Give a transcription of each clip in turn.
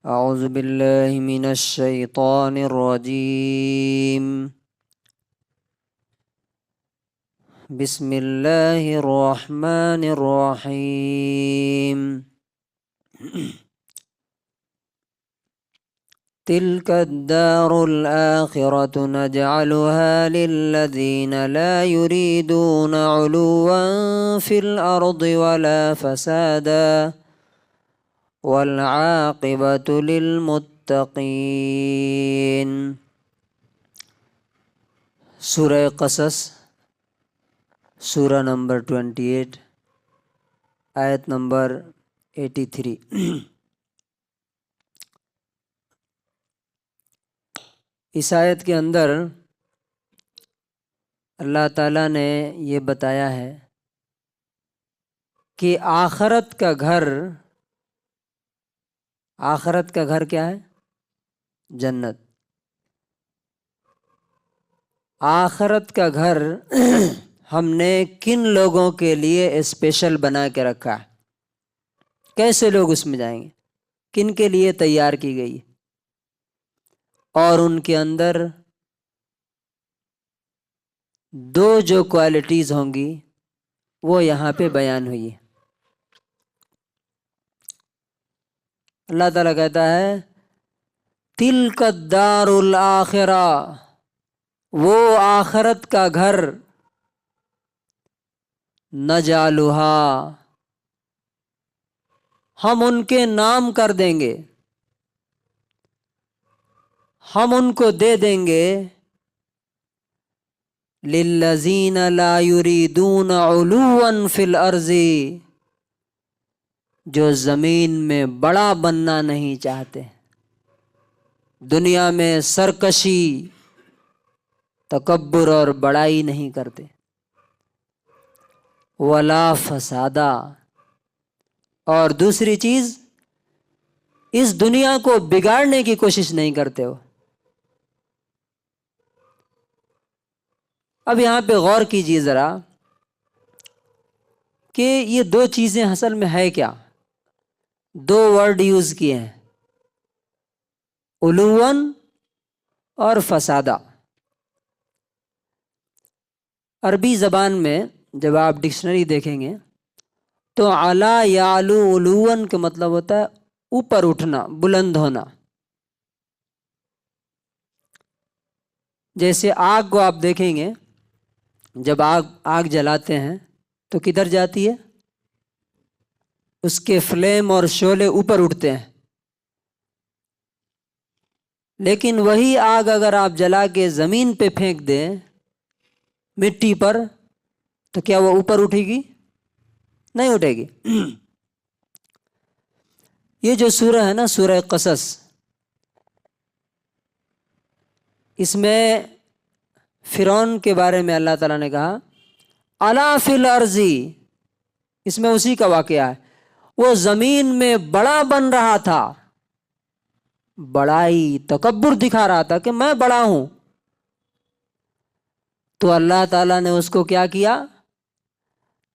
اعوذ باللہ من الشیطان الرجیم بسم اللہ الرحمن الرحیم تلک الدار الآخرة نجعلها للذین لا یریدون علوا فی الارض ولا فسادا والعاقبۃ للمتقین۔ سورہ قصص، سورہ نمبر 28، آیت نمبر 83۔ اس آیت کے اندر اللہ تعالیٰ نے یہ بتایا ہے کہ آخرت کا گھر کیا ہے؟ جنت۔ آخرت کا گھر ہم نے کن لوگوں کے لیے اسپیشل بنا کے رکھا ہے؟ کیسے لوگ اس میں جائیں گے؟ کن کے لیے تیار کی گئی؟ اور ان کے اندر دو جو کوالٹیز ہوں گی وہ یہاں پہ بیان ہوئی ہے۔ اللہ تعالیٰ کہتا ہے تلک الدار الآخرہ، وہ آخرت کا گھر، نجعلھا، ہم ان کے نام کر دیں گے، ہم ان کو دے دیں گے، للذین لا یریدون علوا فی الارض، جو زمین میں بڑا بننا نہیں چاہتے، دنیا میں سرکشی، تکبر اور بڑائی نہیں کرتے، ولا فسادا، اور دوسری چیز اس دنیا کو بگاڑنے کی کوشش نہیں کرتے ہو۔ اب یہاں پہ غور کیجیے ذرا کہ یہ دو چیزیں اصل میں ہے کیا؟ دو ورڈ یوز کیے ہیں، علواً اور فسادہ۔ عربی زبان میں جب آپ ڈکشنری دیکھیں گے تو علا یعلو علواً کا مطلب ہوتا ہے اوپر اٹھنا، بلند ہونا۔ جیسے آگ کو آپ دیکھیں گے، جب آگ جلاتے ہیں تو کدھر جاتی ہے؟ اس کے فلیم اور شعلے اوپر اٹھتے ہیں، لیکن وہی آگ اگر آپ جلا کے زمین پہ پھینک دیں، مٹی پر، تو کیا وہ اوپر اٹھے گی؟ نہیں اٹھے گی۔ یہ جو سورہ ہے نا، سورہ قصص، اس میں فرعون کے بارے میں اللہ تعالیٰ نے کہا علا فی الارض، اس میں اسی کا واقعہ ہے۔ وہ زمین میں بڑا بن رہا تھا، بڑائی، تکبر دکھا رہا تھا کہ میں بڑا ہوں، تو اللہ تعالیٰ نے اس کو کیا کیا؟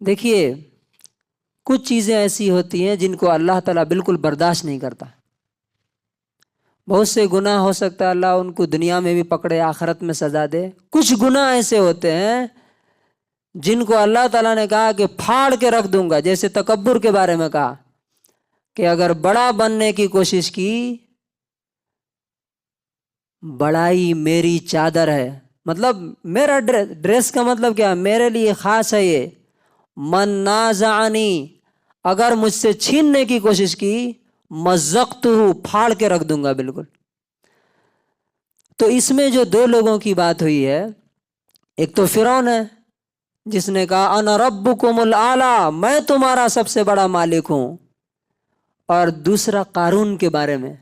دیکھیے، کچھ چیزیں ایسی ہوتی ہیں جن کو اللہ تعالیٰ بالکل برداشت نہیں کرتا۔ بہت سے گناہ ہو سکتا ہے اللہ ان کو دنیا میں بھی پکڑے، آخرت میں سزا دے۔ کچھ گناہ ایسے ہوتے ہیں جن کو اللہ تعالیٰ نے کہا کہ پھاڑ کے رکھ دوں گا، جیسے تکبر کے بارے میں کہا کہ اگر بڑا بننے کی کوشش کی، بڑائی میری چادر ہے، مطلب میرا ڈریس کا مطلب کیا؟ میرے لیے خاص ہے یہ۔ من نازعنی، اگر مجھ سے چھیننے کی کوشش کی، مزقتہ، پھاڑ کے رکھ دوں گا بالکل۔ تو اس میں جو دو لوگوں کی بات ہوئی ہے، ایک تو فرعون ہے جس نے کہا انا ربکم الاعلی، میں تمہارا سب سے بڑا مالک ہوں، اور دوسرا قارون کے بارے میں۔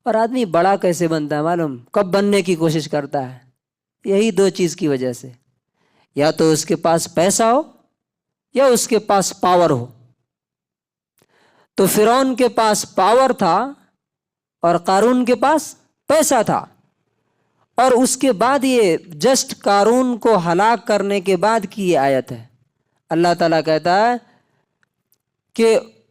اور آدمی بڑا کیسے بنتا ہے معلوم؟ کب بننے کی کوشش کرتا ہے؟ یہی دو چیز کی وجہ سے، یا تو اس کے پاس پیسہ ہو یا اس کے پاس پاور ہو۔ تو فرعون کے پاس پاور تھا اور قارون کے پاس پیسہ تھا، اور اس کے بعد یہ جسٹ قارون کو ہلاک کرنے کے بعد کی یہ آیت ہے۔ اللہ تعالیٰ کہتا ہے کہ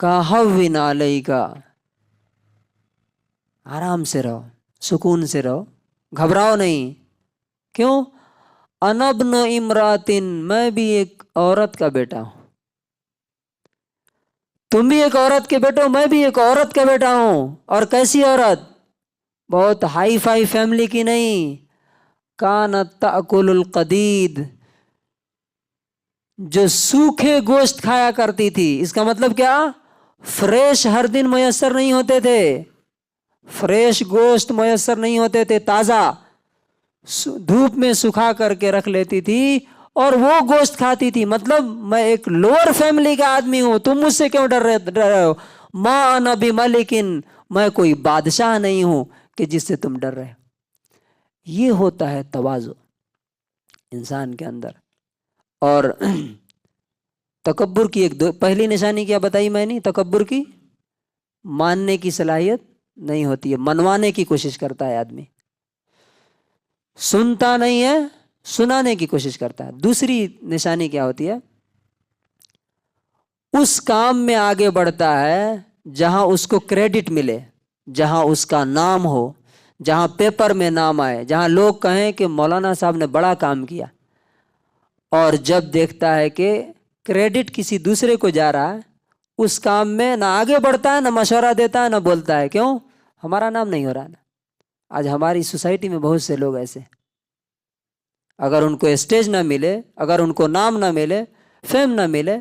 کہا ہون علیکا، آرام سے رہو، سکون سے رہو، گھبراؤ نہیں. کیوں؟ انا ابن امراتن، میں بھی ایک عورت کا بیٹا ہوں. تم بھی ایک عورت کے بیٹے ہو، میں بھی ایک عورت کا بیٹا ہوں. اور کیسی عورت؟ بہت ہائی فائی فیملی کی نہیں. کانت تأکل القدید، جو سوکھے گوشت کھایا کرتی تھی. اس کا مطلب کیا؟ فریش ہر دن میسر نہیں ہوتے تھے، فریش گوشت میسر نہیں ہوتے تھے. تازہ دھوپ میں سکھا کر کے رکھ لیتی تھی اور وہ گوشت کھاتی تھی. مطلب میں ایک لوور فیملی کا آدمی ہوں، تم مجھ سے کیوں ڈر رہے ہو؟ ما انا بملکن، میں کوئی بادشاہ نہیں ہوں کہ جس سے تم ڈر رہے. یہ ہوتا ہے تواضع انسان کے اندر. اور تکبر کی پہلی نشانی کیا بتائی میں نے؟ تکبر کی ماننے کی صلاحیت نہیں ہوتی ہے، منوانے کی کوشش کرتا ہے آدمی. سنتا نہیں ہے، سنانے کی کوشش کرتا ہے. دوسری نشانی کیا ہوتی ہے؟ اس کام میں آگے بڑھتا ہے جہاں اس کو کریڈٹ ملے، جہاں اس کا نام ہو، جہاں پیپر میں نام آئے، جہاں لوگ کہیں کہ مولانا صاحب نے بڑا کام کیا. اور جب دیکھتا ہے کہ کریڈٹ کسی دوسرے کو جا رہا ہے، اس کام میں نہ آگے بڑھتا ہے، نہ مشورہ دیتا ہے، نہ بولتا ہے. کیوں؟ ہمارا نام نہیں ہو رہا نا. آج ہماری سوسائٹی میں بہت سے لوگ ایسے، اگر ان کو اسٹیج نہ ملے، اگر ان کو نام نہ ملے، فیم نہ ملے،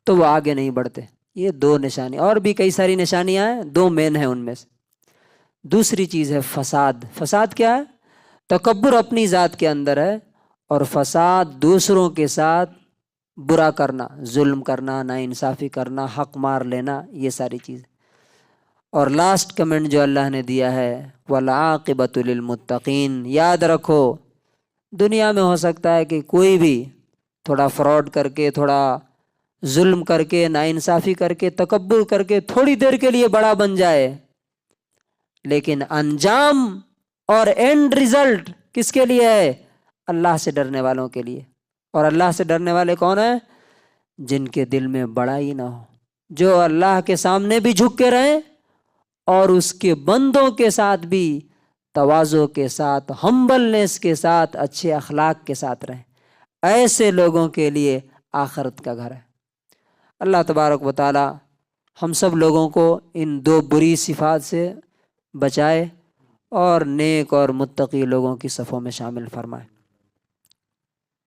تو وہ آگے نہیں بڑھتے. یہ دو نشانی، اور بھی کئی ساری نشانیاں ہیں، دو مین ہیں ان میں سے. دوسری چیز ہے فساد. فساد کیا ہے؟ تکبر اپنی ذات کے اندر ہے، اور فساد دوسروں کے ساتھ برا کرنا، ظلم کرنا، ناانصافی کرنا، حق مار لینا، یہ ساری چیز. اور لاسٹ کمنٹ جو اللہ نے دیا ہے، والعاقبۃ للمتقین. یاد رکھو، دنیا میں ہو سکتا ہے کہ کوئی بھی تھوڑا فراڈ کر کے، تھوڑا ظلم کر کے، ناانصافی کر کے، تکبر کر کے تھوڑی دیر کے لیے بڑا بن جائے، لیکن انجام اور اینڈ ریزلٹ کس کے لیے ہے؟ اللہ سے ڈرنے والوں کے لیے. اور اللہ سے ڈرنے والے کون ہیں؟ جن کے دل میں بڑائی نہ ہو، جو اللہ کے سامنے بھی جھک کے رہیں اور اس کے بندوں کے ساتھ بھی تواضع کے ساتھ، ہمبلنس کے ساتھ، اچھے اخلاق کے ساتھ رہیں. ایسے لوگوں کے لیے آخرت کا گھر ہے. اللہ تبارک و تعالی ہم سب لوگوں کو ان دو بری صفات سے بچائے اور نیک اور متقی لوگوں کی صفوں میں شامل فرمائے.